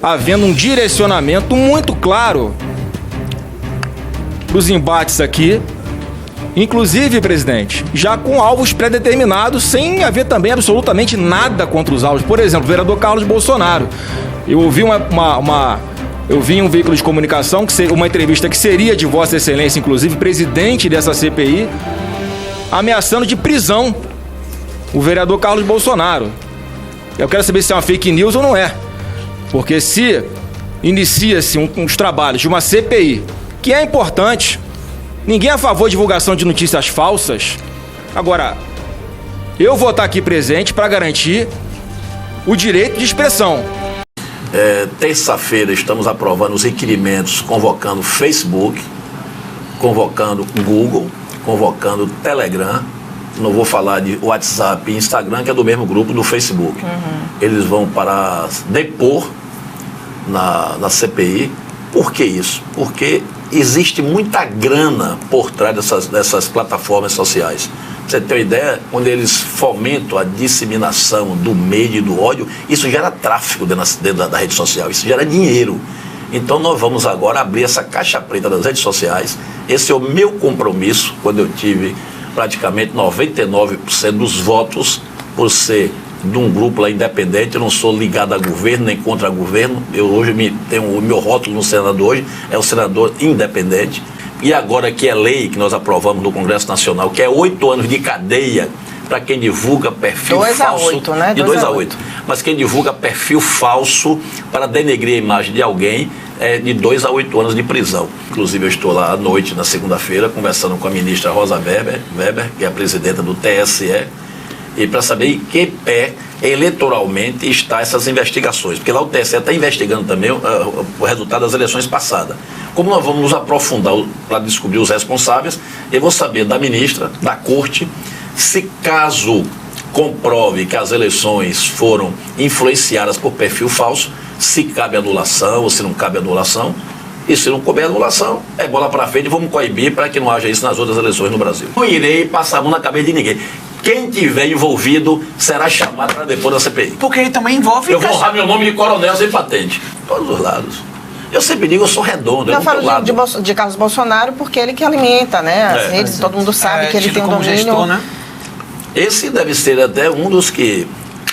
havendo um direcionamento muito claro dos embates aqui, inclusive, presidente, já com alvos pré-determinados, sem haver também absolutamente nada contra os alvos. Por exemplo, o vereador Carlos Bolsonaro. Eu ouvi eu vi em um veículo de comunicação, uma entrevista que seria de Vossa Excelência, inclusive, presidente dessa CPI, ameaçando de prisão o vereador Carlos Bolsonaro. Eu quero saber se é uma fake news ou não é. Porque se inicia-se uns trabalhos de uma CPI, que é importante, ninguém é a favor de divulgação de notícias falsas. Agora, eu vou estar aqui presente para garantir o direito de expressão. Terça-feira estamos aprovando os requerimentos, convocando Facebook, convocando Google, convocando Telegram. Não vou falar de WhatsApp e Instagram, que é do mesmo grupo do Facebook. Eles vão para depor na CPI. Por que isso? Porque existe muita grana por trás dessas plataformas sociais. Pra você ter uma ideia, quando eles fomentam a disseminação do medo e do ódio, isso gera tráfego dentro da rede social, isso gera dinheiro. Então nós vamos agora abrir essa caixa preta das redes sociais. Esse é o meu compromisso, quando eu tive praticamente 99% dos votos, por ser de um grupo lá independente. Eu não sou ligado a governo, nem contra governo. Eu hoje tenho o meu rótulo no Senado hoje, é o senador independente. E agora que é lei, que nós aprovamos no Congresso Nacional, que é 8 anos de cadeia para quem divulga perfil falso. 2 a 8, né? De 2 a 8. Mas quem divulga perfil falso para denegrir a imagem de alguém é de 2 a 8 anos de prisão. Inclusive eu estou lá à noite, na segunda-feira, conversando com a ministra Rosa Weber, que é a presidenta do TSE, e para saber em que pé eleitoralmente está essas investigações, porque lá o TSE está investigando também o resultado das eleições passadas. Como nós vamos nos aprofundar para descobrir os responsáveis, eu vou saber da ministra, da corte, se caso comprove que as eleições foram influenciadas por perfil falso, se cabe anulação ou se não cabe anulação. E se não couber anulação, é bola para frente e vamos coibir para que não haja isso nas outras eleições no Brasil. Não irei passar a mão na cabeça de ninguém. Quem tiver envolvido será chamado para depor da CPI. Porque ele também envolve... Eu vou honrar meu nome de coronel sem patente. Todos os lados. Eu sempre digo, eu sou redondo. Eu falo de Carlos Bolsonaro porque ele que alimenta, né? As redes, todo mundo sabe que ele tem um domínio... Gestor, né? Esse deve ser até um dos que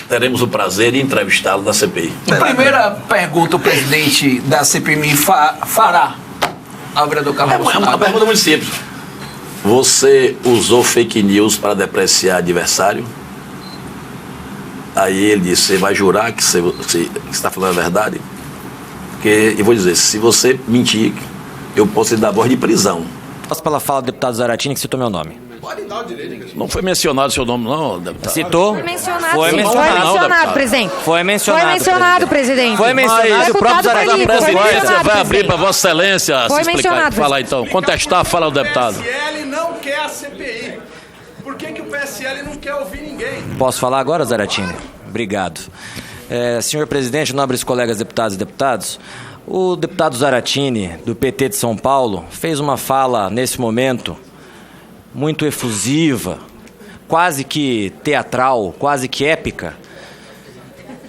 teremos o prazer de entrevistá-lo na CPI. A primeira pergunta o presidente da CPI fará ao vereador Carlos Bolsonaro. É uma pergunta muito simples. Você usou fake news para depreciar adversário? Aí ele disse, você vai jurar que você está falando a verdade? Porque, eu vou dizer, se você mentir, eu posso lhe dar voz de prisão. Posso pela fala do deputado Zaratini, que citou meu nome. Pode dar o direito. Não foi mencionado seu nome, não, deputado. Citou? Foi mencionado, foi sim. mencionado, Foi mencionado, presidente. Foi mencionado, foi mencionado, presidente. Foi mencionado. O próprio Zaratini. Você vai abrir para Vossa Excelência foi se explicar. Falar então. Contestar, fala o deputado. O PSL não quer a CPI. Por que o PSL não quer ouvir ninguém? Posso falar agora, Zaratini? Obrigado. Senhor presidente, nobres colegas deputados e deputados, o deputado Zaratini, do PT de São Paulo, fez uma fala nesse momento muito efusiva, quase que teatral, quase que épica.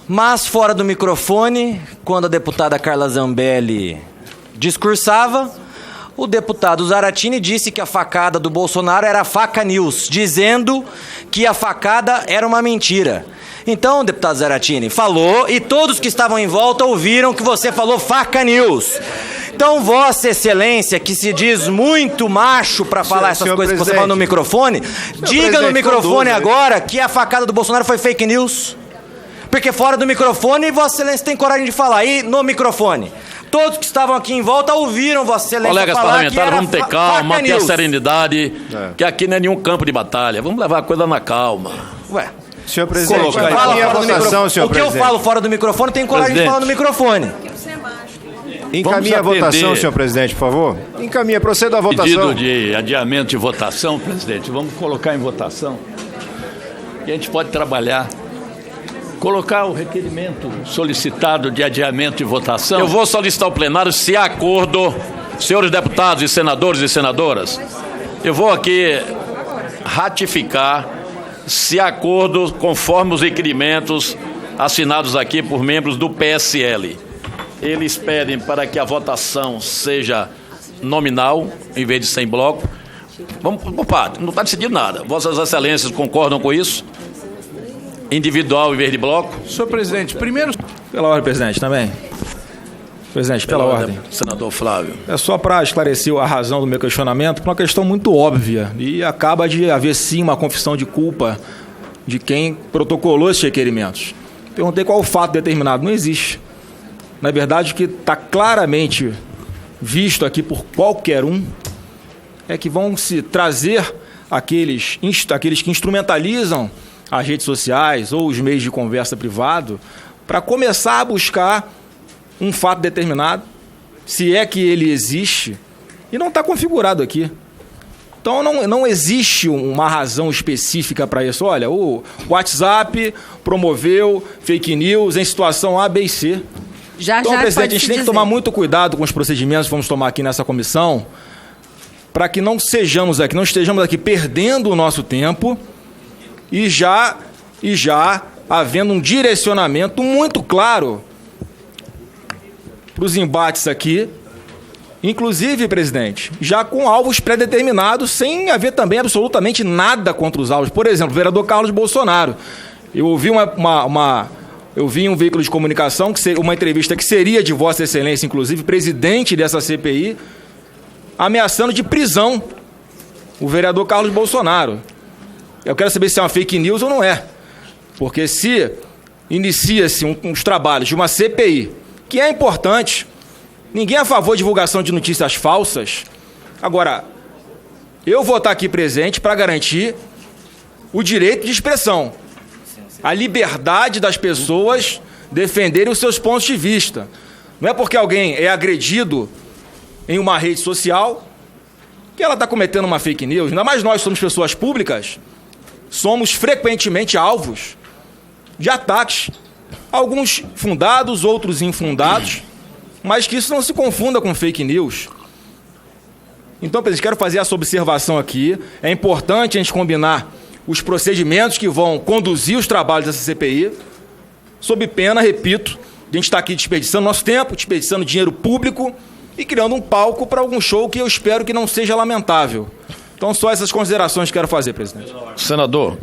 Mas fora do microfone, quando a deputada Carla Zambelli discursava, o deputado Zaratini disse que a facada do Bolsonaro era faca news, dizendo que a facada era uma mentira. Então, deputado Zaratini, falou e todos que estavam em volta ouviram que você falou faca news. Então, Vossa Excelência, que se diz muito macho para falar essas coisas que você fala no microfone, diga no microfone agora que a facada do Bolsonaro foi fake news. Porque fora do microfone, Vossa Excelência tem coragem de falar. E no microfone, todos que estavam aqui em volta ouviram Vossa Excelência colegas falar parlamentares, vamos ter calma, manter a serenidade, que aqui não é nenhum campo de batalha. Vamos levar a coisa na calma. Ué. Senhor presidente, o que eu falo fora do microfone, tem coragem de falar no microfone. Encaminhe a votação, senhor presidente, por favor. Encaminha, proceda a votação. Pedido de adiamento de votação, presidente. Vamos colocar em votação. E a gente pode trabalhar. Colocar o requerimento solicitado de adiamento de votação. Eu vou solicitar ao plenário, se há acordo, senhores deputados e senadores e senadoras, eu vou aqui ratificar, se há acordo, conforme os requerimentos assinados aqui por membros do PSL. eles pedem para que a votação seja nominal, em vez de ser em bloco. Vamos por parte, não está decidido nada. Vossas Excelências concordam com isso? Individual em vez de bloco? Senhor presidente, primeiro... Pela ordem, presidente, também. Presidente, pela ordem. Senador Flávio. É só para esclarecer a razão do meu questionamento, por uma questão muito óbvia. E acaba de haver, sim, uma confissão de culpa de quem protocolou esses requerimentos. Perguntei qual o fato determinado. Não existe. Na verdade, o que está claramente visto aqui por qualquer um é que vão se trazer aqueles que instrumentalizam as redes sociais ou os meios de conversa privado para começar a buscar um fato determinado, se é que ele existe, e não está configurado aqui. Então não existe uma razão específica para isso. Olha, o WhatsApp promoveu fake news em situação A, B e C. Então, presidente, a gente tem que tomar muito cuidado com os procedimentos que vamos tomar aqui nessa comissão, para que não estejamos aqui perdendo o nosso tempo e já havendo um direcionamento muito claro para os embates aqui, inclusive, presidente, já com alvos pré-determinados, sem haver também absolutamente nada contra os alvos. Por exemplo, o vereador Carlos Bolsonaro. Eu ouvi eu vi em um veículo de comunicação, uma entrevista que seria de Vossa Excelência, inclusive, presidente dessa CPI, ameaçando de prisão o vereador Carlos Bolsonaro. Eu quero saber se é uma fake news ou não é. Porque se inicia-se uns trabalhos de uma CPI, que é importante, ninguém é a favor de divulgação de notícias falsas. Agora, eu vou estar aqui presente para garantir o direito de expressão, a liberdade das pessoas defenderem os seus pontos de vista. Não é porque alguém é agredido em uma rede social que ela está cometendo uma fake news. Ainda mais nós somos pessoas públicas, somos frequentemente alvos de ataques, alguns fundados, outros infundados, mas que isso não se confunda com fake news. Então, presidente, quero fazer essa observação aqui. É importante a gente combinar os procedimentos que vão conduzir os trabalhos dessa CPI, sob pena, repito, de a gente estar aqui desperdiçando nosso tempo, desperdiçando dinheiro público e criando um palco para algum show que eu espero que não seja lamentável. Então, só essas considerações que quero fazer, presidente. Senador,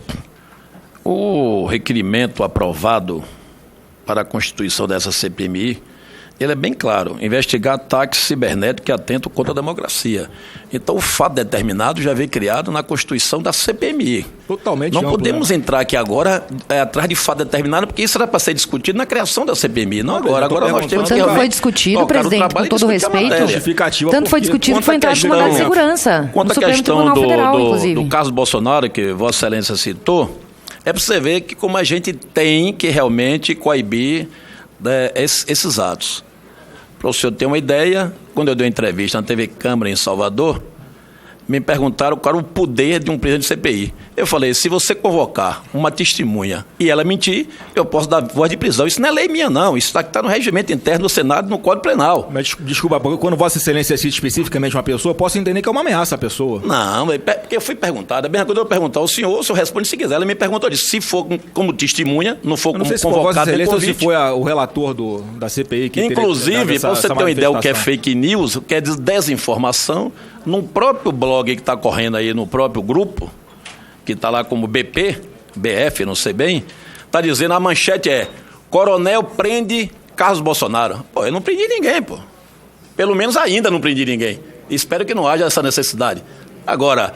o requerimento aprovado para a constituição dessa CPMI, ele é bem claro: investigar ataques cibernéticos que atentam contra a democracia. Então, o fato determinado já veio criado na Constituição da CPMI. Totalmente Não amplo, podemos entrar aqui agora atrás de fato determinado, porque isso era para ser discutido na criação da CPMI, não agora. Agora nós temos que... Tanto foi discutido, presidente, com todo o respeito, tanto foi discutido que foi entrado no mandado de segurança, quanto no à Supremo questão Tribunal Federal, inclusive. do caso Bolsonaro, que Vossa Excelência citou, é para você ver que como a gente tem que realmente coibir esses atos. Para o senhor ter uma ideia, quando eu dei uma entrevista na TV Câmara em Salvador, me perguntaram qual era o poder de um presidente de CPI. Eu falei: se você convocar uma testemunha e ela mentir, eu posso dar voz de prisão. Isso não é lei minha, não. Isso está no regimento interno do Senado, no Código Penal. Mas, desculpa, quando Vossa Excelência cita especificamente uma pessoa, eu posso entender que é uma ameaça à pessoa. Não, porque eu fui perguntado. Quando eu perguntar ao senhor, o senhor responde se quiser. Ela me perguntou: se for como testemunha, não for como convocado, nem convite. Se foi o relator da CPI que inclusive, para você ter uma ideia do que é fake news, o que é desinformação, num próprio blog que está correndo aí, no próprio grupo, que está lá como BF, não sei bem, está dizendo, a manchete é: Coronel prende Carlos Bolsonaro. Pô, eu não prendi ninguém, pô. Pelo menos ainda não prendi ninguém. Espero que não haja essa necessidade. Agora,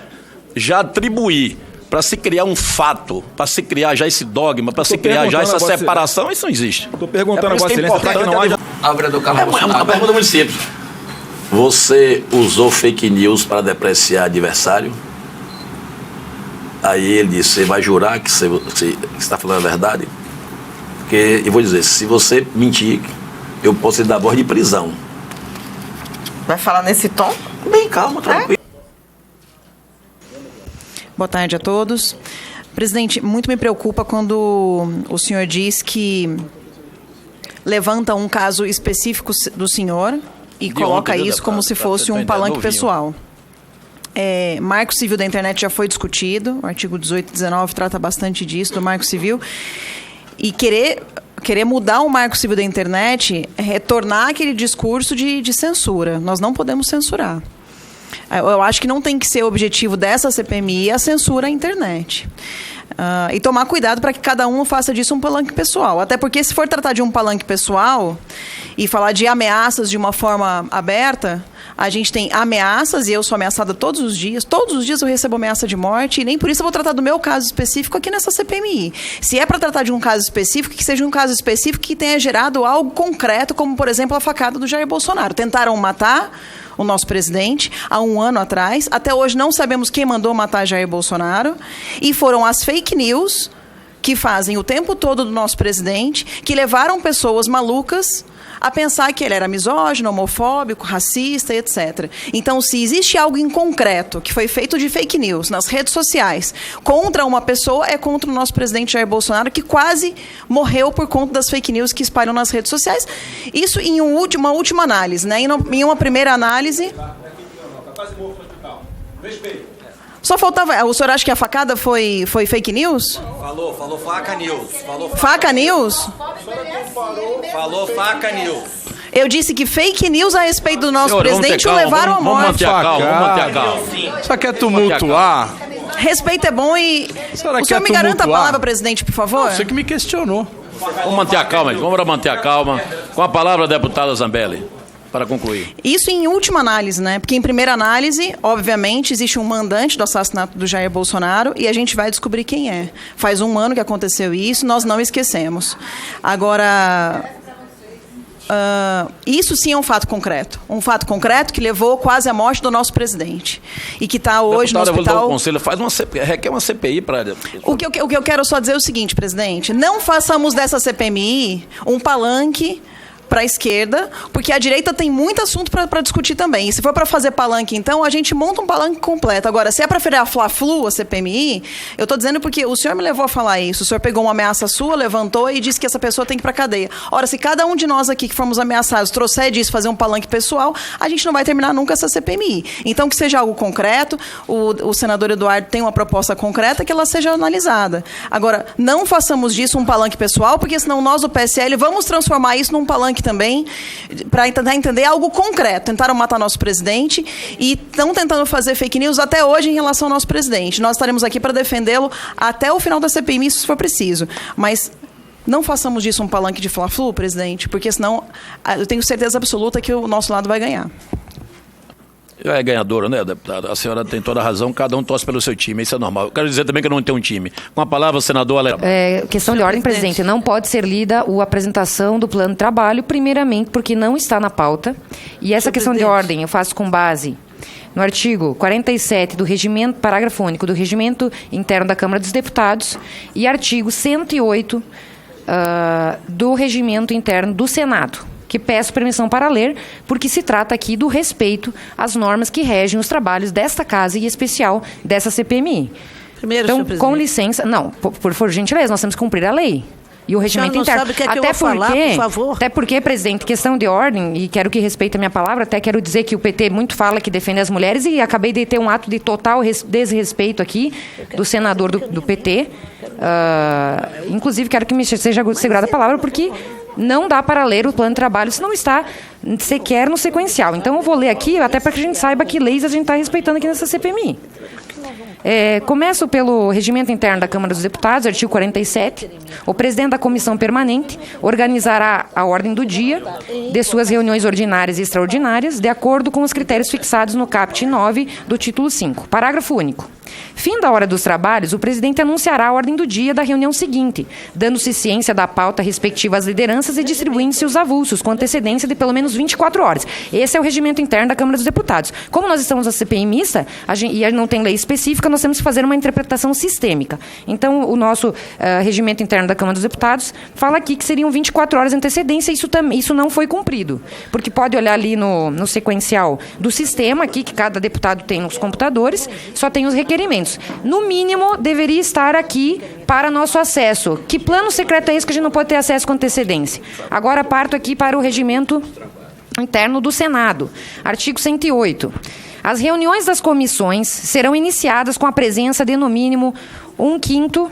já atribuir para se criar um fato, para se criar já esse dogma, para se criar já essa separação, isso não existe. Estou perguntando a Vossa Excelência para que não haja... É uma pergunta muito simples. Você usou fake news para depreciar adversário? Aí ele disse: você vai jurar que você está falando a verdade? Porque, eu vou dizer, se você mentir, eu posso lhe dar voz de prisão. Vai falar nesse tom? Bem calmo, tranquilo. Boa tarde a todos. Presidente, muito me preocupa quando o senhor diz que levanta um caso específico do senhor e coloca isso como se fosse um palanque pessoal. Marco Civil da Internet já foi discutido, o artigo 18 e 19 trata bastante disso, do Marco Civil, e querer querer mudar o marco civil da internet é retornar aquele discurso de censura. Nós não podemos censurar. Eu acho que não tem que ser o objetivo dessa CPMI a censura à internet. E tomar cuidado para que cada um faça disso um palanque pessoal. Até porque, se for tratar de um palanque pessoal e falar de ameaças de uma forma aberta, a gente tem ameaças, e eu sou ameaçada todos os dias eu recebo ameaça de morte, e nem por isso eu vou tratar do meu caso específico aqui nessa CPMI. Se é para tratar de um caso específico, que seja um caso específico que tenha gerado algo concreto, como, por exemplo, a facada do Jair Bolsonaro. Tentaram matar o nosso presidente há 1 ano atrás. Até hoje não sabemos quem mandou matar Jair Bolsonaro. E foram as fake news que fazem o tempo todo do nosso presidente, que levaram pessoas malucas a pensar que ele era misógino, homofóbico, racista, etc. Então, se existe algo em concreto que foi feito de fake news nas redes sociais contra uma pessoa, é contra o nosso presidente Jair Bolsonaro, que quase morreu por conta das fake news que espalham nas redes sociais. Isso em uma última análise, né? Em uma primeira análise... Só faltava... O senhor acha que a facada foi fake news? Falou faca news. Faca news? Falou faca news. Eu disse que fake news a respeito do nosso presidente o levaram à morte. Vamos manter a calma. Só quer tumultuar? Respeito é bom e... O senhor me garanta a palavra, presidente, por favor? Você que me questionou. Vamos manter a calma, gente. Vamos manter a calma. Com a palavra, a deputada Zambelli, para concluir. Isso em última análise, né? Porque em primeira análise, obviamente, existe um mandante do assassinato do Jair Bolsonaro e a gente vai descobrir quem é. Faz 1 ano que aconteceu isso, nós não esquecemos. Agora... isso sim é um fato concreto. Um fato concreto que levou quase à morte do nosso presidente. E que está hoje no hospital... Eu vou dar o conselho, requer uma CPI para... O que eu quero só dizer é o seguinte, presidente. Não façamos dessa CPMI um palanque para a esquerda, porque a direita tem muito assunto para discutir também. E se for para fazer palanque, então, a gente monta um palanque completo. Agora, se é para virar Fla-Flu, a CPMI, eu estou dizendo porque o senhor me levou a falar isso. O senhor pegou uma ameaça sua, levantou e disse que essa pessoa tem que ir para a cadeia. Ora, se cada um de nós aqui que fomos ameaçados trouxer disso, fazer um palanque pessoal, a gente não vai terminar nunca essa CPMI. Então, que seja algo concreto, o senador Eduardo tem uma proposta concreta, que ela seja analisada. Agora, não façamos disso um palanque pessoal, porque senão nós do PSL vamos transformar isso num palanque também, para tentar entender algo concreto. Tentaram matar nosso presidente e estão tentando fazer fake news até hoje em relação ao nosso presidente. Nós estaremos aqui para defendê-lo até o final da CPMI, se for preciso. Mas não façamos disso um palanque de Fla-Flu, presidente, porque senão eu tenho certeza absoluta que o nosso lado vai ganhar. É ganhadora, né, deputada? A senhora tem toda a razão, cada um torce pelo seu time, isso é normal. Eu quero dizer também que eu não tenho um time. Com a palavra, senador Alex. Questão de ordem, presidente. Não pode ser lida a apresentação do plano de trabalho, primeiramente porque não está na pauta. E essa questão de ordem eu faço com base no artigo 47 do regimento, parágrafo único do regimento interno da Câmara dos Deputados e artigo 108 do regimento interno do Senado, que peço permissão para ler, porque se trata aqui do respeito às normas que regem os trabalhos desta casa e, em especial, dessa CPMI. Primeiro, então, com licença... Não, por gentileza, nós temos que cumprir a lei. E o regimento interno. Sabe o que é que eu vou falar, por favor? Até porque, presidente, questão de ordem, e quero que respeite a minha palavra, até quero dizer que o PT muito fala que defende as mulheres e acabei de ter um ato de total desrespeito aqui do senador do PT. Inclusive, quero que me seja segurada a palavra, porque não dá para ler o plano de trabalho se não está sequer no sequencial. Então, eu vou ler aqui, até para que a gente saiba que leis a gente está respeitando aqui nessa CPMI. Começo pelo regimento interno da Câmara dos Deputados, artigo 47. O presidente da comissão permanente organizará a ordem do dia de suas reuniões ordinárias e extraordinárias, de acordo com os critérios fixados no caput 9 do título 5. Parágrafo único. Fim da hora dos trabalhos, o presidente anunciará a ordem do dia da reunião seguinte, dando-se ciência da pauta respectiva às lideranças e distribuindo-se os avulsos, com antecedência de pelo menos 24 horas. Esse é o regimento interno da Câmara dos Deputados. Como nós estamos na CPI mista, e não tem lei específica, nós temos que fazer uma interpretação sistêmica. Então, o nosso regimento interno da Câmara dos Deputados fala aqui que seriam 24 horas de antecedência, isso não foi cumprido. Porque pode olhar ali no sequencial do sistema, aqui, que cada deputado tem nos computadores, só tem os requerimentos. No mínimo, deveria estar aqui para nosso acesso. Que plano secreto é esse que a gente não pode ter acesso com antecedência? Agora parto aqui para o regimento interno do Senado. Artigo 108. As reuniões das comissões serão iniciadas com a presença de, no mínimo, 1/5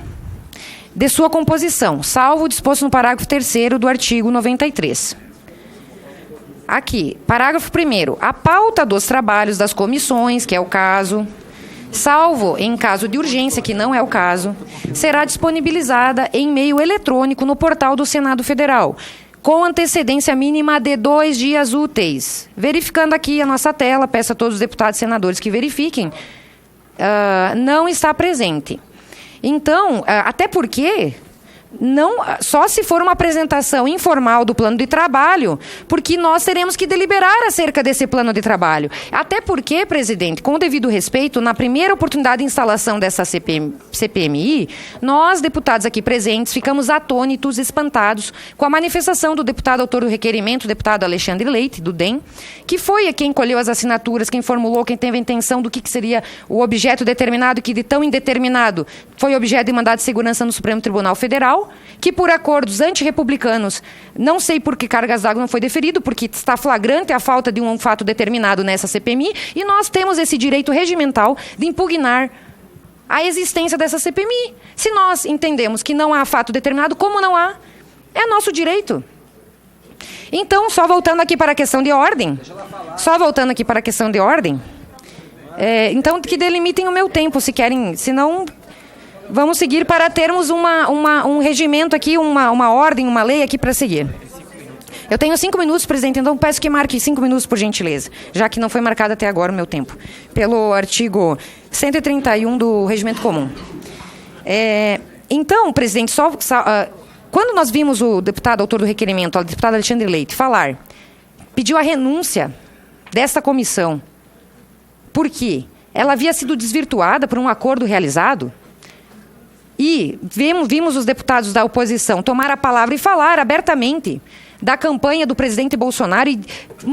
de sua composição, salvo o disposto no parágrafo 3º do artigo 93. Aqui, parágrafo 1º. A pauta dos trabalhos das comissões, que é o caso, salvo em caso de urgência, que não é o caso, será disponibilizada em meio eletrônico no portal do Senado Federal, com antecedência mínima de 2 dias úteis. Verificando aqui a nossa tela, peço a todos os deputados e senadores que verifiquem, não está presente. Então, até porque... Não, só se for uma apresentação informal do plano de trabalho, porque nós teremos que deliberar acerca desse plano de trabalho. Até porque, presidente, com o devido respeito, na primeira oportunidade de instalação dessa CPMI, nós, deputados aqui presentes, ficamos atônitos, espantados com a manifestação do deputado autor do requerimento, o deputado Alexandre Leite, do DEM, que foi quem colheu as assinaturas, quem formulou, quem teve a intenção do que seria o objeto determinado, que de tão indeterminado foi objeto de mandado de segurança no Supremo Tribunal Federal, que por acordos antirrepublicanos, não sei por que cargas d'água não foi deferido, porque está flagrante a falta de um fato determinado nessa CPMI, e nós temos esse direito regimental de impugnar a existência dessa CPMI. Se nós entendemos que não há fato determinado, como não há? É nosso direito. Então, só voltando aqui para a questão de ordem, então que delimitem o meu tempo, se querem, senão... Vamos seguir para termos um regimento aqui, uma ordem, uma lei aqui para seguir. Eu tenho 5 minutos, presidente, então peço que marque 5 minutos, por gentileza, já que não foi marcado até agora o meu tempo, pelo artigo 131 do Regimento Comum. Então, presidente, quando nós vimos o deputado autor do requerimento, o deputado Alexandre Leite, pediu a renúncia desta comissão, porque ela havia sido desvirtuada por um acordo realizado, e vimos os deputados da oposição tomar a palavra e falar abertamente da campanha do presidente Bolsonaro,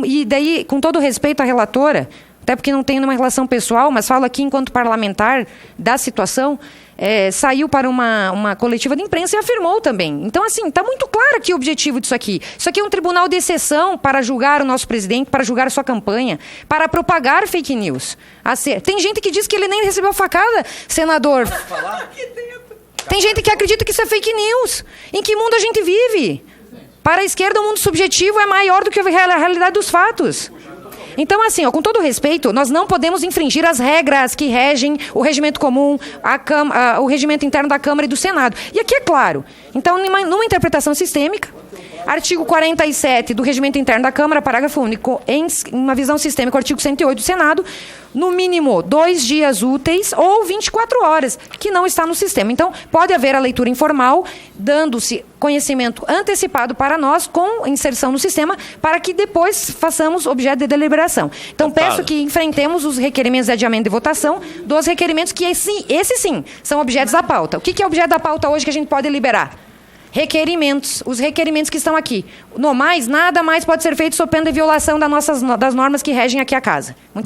e daí, com todo respeito à relatora, até porque não tenho uma relação pessoal, mas falo aqui enquanto parlamentar da situação, saiu para uma coletiva de imprensa e afirmou também. Então, assim, está muito claro aqui o objetivo disso aqui. Isso aqui é um tribunal de exceção para julgar o nosso presidente, para julgar a sua campanha, para propagar fake news. Tem gente que diz que ele nem recebeu facada, senador. Tem gente que acredita que isso é fake news. Em que mundo a gente vive? Para a esquerda, o mundo subjetivo é maior do que a realidade dos fatos. Então, assim, com todo respeito, nós não podemos infringir as regras que regem o regimento comum, o regimento interno da Câmara e do Senado. E aqui é claro. Então, numa interpretação sistêmica, artigo 47 do regimento interno da Câmara, parágrafo único, em uma visão sistêmica, artigo 108 do Senado, no mínimo 2 dias úteis ou 24 horas, que não está no sistema. Então, pode haver a leitura informal, dando-se conhecimento antecipado para nós, com inserção no sistema, para que depois façamos objeto de deliberação. Então, peço que enfrentemos os requerimentos de adiamento de votação dos requerimentos que, esses sim, são objetos da pauta. O que é objeto da pauta hoje que a gente pode liberar? Requerimentos, os requerimentos que estão aqui. No mais, nada mais pode ser feito sob pena de violação das normas que regem aqui a casa. Muito